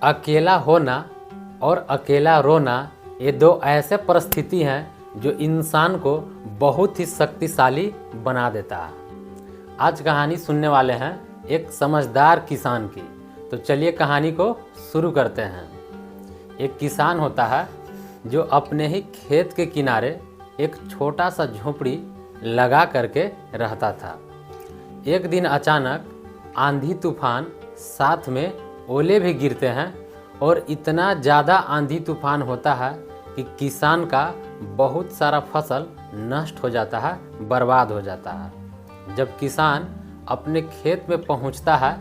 अकेला होना और अकेला रोना ये दो ऐसे परिस्थिति हैं जो इंसान को बहुत ही शक्तिशाली बना देता है। आज कहानी सुनने वाले हैं एक समझदार किसान की। तो चलिए कहानी को शुरू करते हैं। एक किसान होता है जो अपने ही खेत के किनारे एक छोटा सा झोपड़ी लगा करके रहता था। एक दिन अचानक आंधी तूफान, साथ में ओले भी गिरते हैं और इतना ज़्यादा आंधी तूफान होता है कि किसान का बहुत सारा फसल नष्ट हो जाता है, बर्बाद हो जाता है। जब किसान अपने खेत में पहुंचता है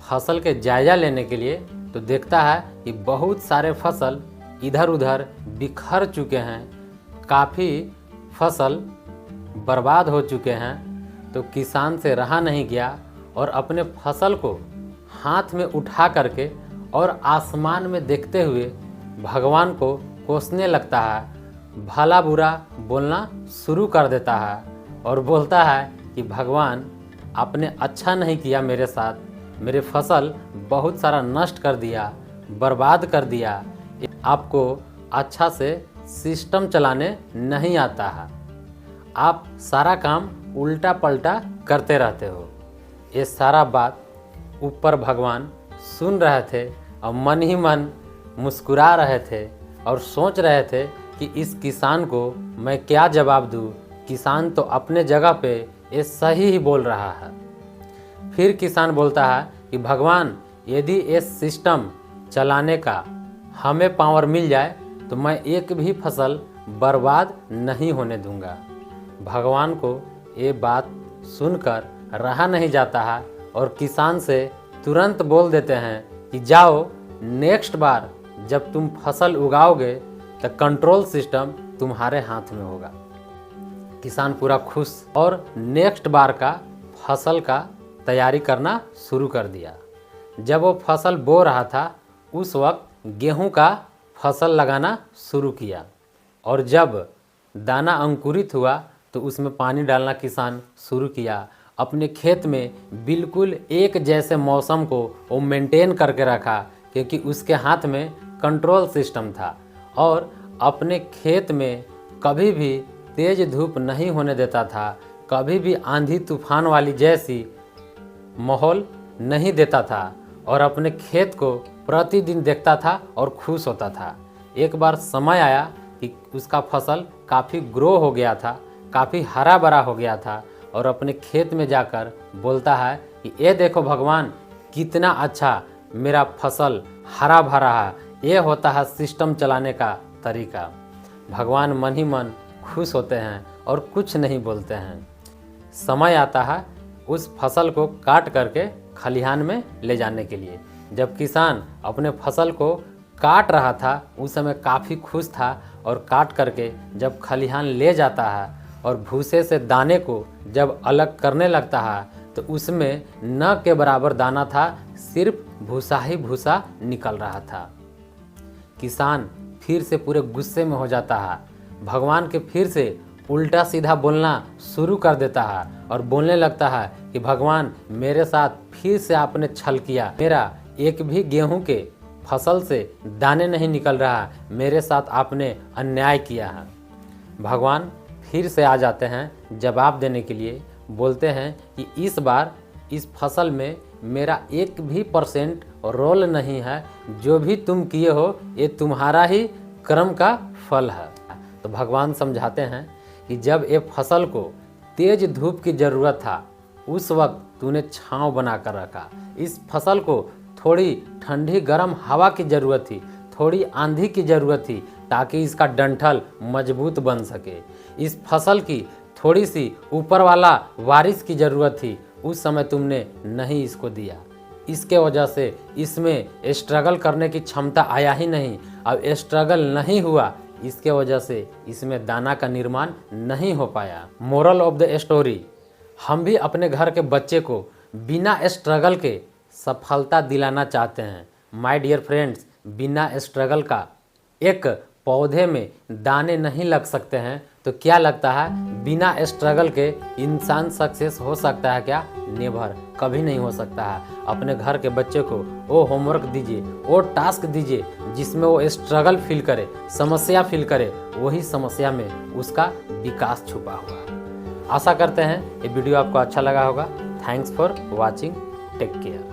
फसल के जायजा लेने के लिए, तो देखता है कि बहुत सारे फसल इधर उधर बिखर चुके हैं, काफ़ी फसल बर्बाद हो चुके हैं। तो किसान से रहा नहीं गया और अपने फसल को हाथ में उठा करके और आसमान में देखते हुए भगवान को कोसने लगता है, भला बुरा बोलना शुरू कर देता है और बोलता है कि भगवान, आपने अच्छा नहीं किया मेरे साथ, मेरे फसल बहुत सारा नष्ट कर दिया, बर्बाद कर दिया। आपको अच्छा से सिस्टम चलाने नहीं आता है, आप सारा काम उल्टा पलटा करते रहते हो। ये सारा बात ऊपर भगवान सुन रहे थे और मन ही मन मुस्कुरा रहे थे और सोच रहे थे कि इस किसान को मैं क्या जवाब दूँ। किसान तो अपने जगह पे ये सही ही बोल रहा है। फिर किसान बोलता है कि भगवान, यदि ये सिस्टम चलाने का हमें पावर मिल जाए तो मैं एक भी फसल बर्बाद नहीं होने दूंगा। भगवान को ये बात सुनकर रहा नहीं जाता है और किसान से तुरंत बोल देते हैं कि जाओ, नेक्स्ट बार जब तुम फसल उगाओगे तो कंट्रोल सिस्टम तुम्हारे हाथ में होगा। किसान पूरा खुश और नेक्स्ट बार का फसल का तैयारी करना शुरू कर दिया। जब वो फसल बो रहा था उस वक्त गेहूं का फसल लगाना शुरू किया और जब दाना अंकुरित हुआ तो उसमें पानी डालना किसान शुरू किया। अपने खेत में बिल्कुल एक जैसे मौसम को वो मेंटेन करके रखा, क्योंकि उसके हाथ में कंट्रोल सिस्टम था और अपने खेत में कभी भी तेज धूप नहीं होने देता था, कभी भी आंधी तूफान वाली जैसी माहौल नहीं देता था और अपने खेत को प्रतिदिन देखता था और खुश होता था। एक बार समय आया कि उसका फसल काफ़ी ग्रो हो गया था, काफ़ी हरा भरा हो गया था और अपने खेत में जाकर बोलता है कि ये देखो भगवान, कितना अच्छा मेरा फसल हरा भरा है। ये होता है सिस्टम चलाने का तरीका। भगवान मन ही मन खुश होते हैं और कुछ नहीं बोलते हैं। समय आता है उस फसल को काट करके खलिहान में ले जाने के लिए। जब किसान अपने फसल को काट रहा था उस समय काफ़ी खुश था और काट करके जब खलिहान ले जाता है और भूसे से दाने को जब अलग करने लगता है तो उसमें न के बराबर दाना था, सिर्फ भूसा ही भूसा निकल रहा था। किसान फिर से पूरे गुस्से में हो जाता है, भगवान के फिर से उल्टा सीधा बोलना शुरू कर देता है और बोलने लगता है कि भगवान, मेरे साथ फिर से आपने छल किया, मेरा एक भी गेहूं के फसल से दाने नहीं निकल रहा, मेरे साथ आपने अन्याय किया है। भगवान फिर से आ जाते हैं जवाब देने के लिए, बोलते हैं कि इस बार इस फसल में मेरा 1% रोल नहीं है, जो भी तुम किए हो ये तुम्हारा ही कर्म का फल है। तो भगवान समझाते हैं कि जब ये फसल को तेज धूप की ज़रूरत था उस वक्त तूने छांव बना कर रखा। इस फसल को थोड़ी ठंडी गर्म हवा की ज़रूरत थी, थोड़ी आंधी की ज़रूरत थी ताकि इसका डंठल मजबूत बन सके। इस फसल की थोड़ी सी ऊपर वाला बारिश की ज़रूरत थी, उस समय तुमने नहीं इसको दिया। इसके वजह से इसमें स्ट्रगल करने की क्षमता आया ही नहीं। अब स्ट्रगल नहीं हुआ, इसके वजह से इसमें दाना का निर्माण नहीं हो पाया। मोरल ऑफ द स्टोरी, हम भी अपने घर के बच्चे को बिना स्ट्रगल के सफलता दिलाना चाहते हैं। माय डियर फ्रेंड्स, बिना स्ट्रगल का एक पौधे में दाने नहीं लग सकते हैं, तो तो क्या लगता है बिना स्ट्रगल के इंसान सक्सेस हो सकता है क्या? नेवर, कभी नहीं हो सकता है। अपने घर के बच्चे को वो होमवर्क दीजिए, वो टास्क दीजिए जिसमें वो स्ट्रगल फील करे, समस्या फील करे, वही समस्या में उसका विकास छुपा हुआ है। आशा करते हैं ये वीडियो आपको अच्छा लगा होगा। Thanks for watching, take care.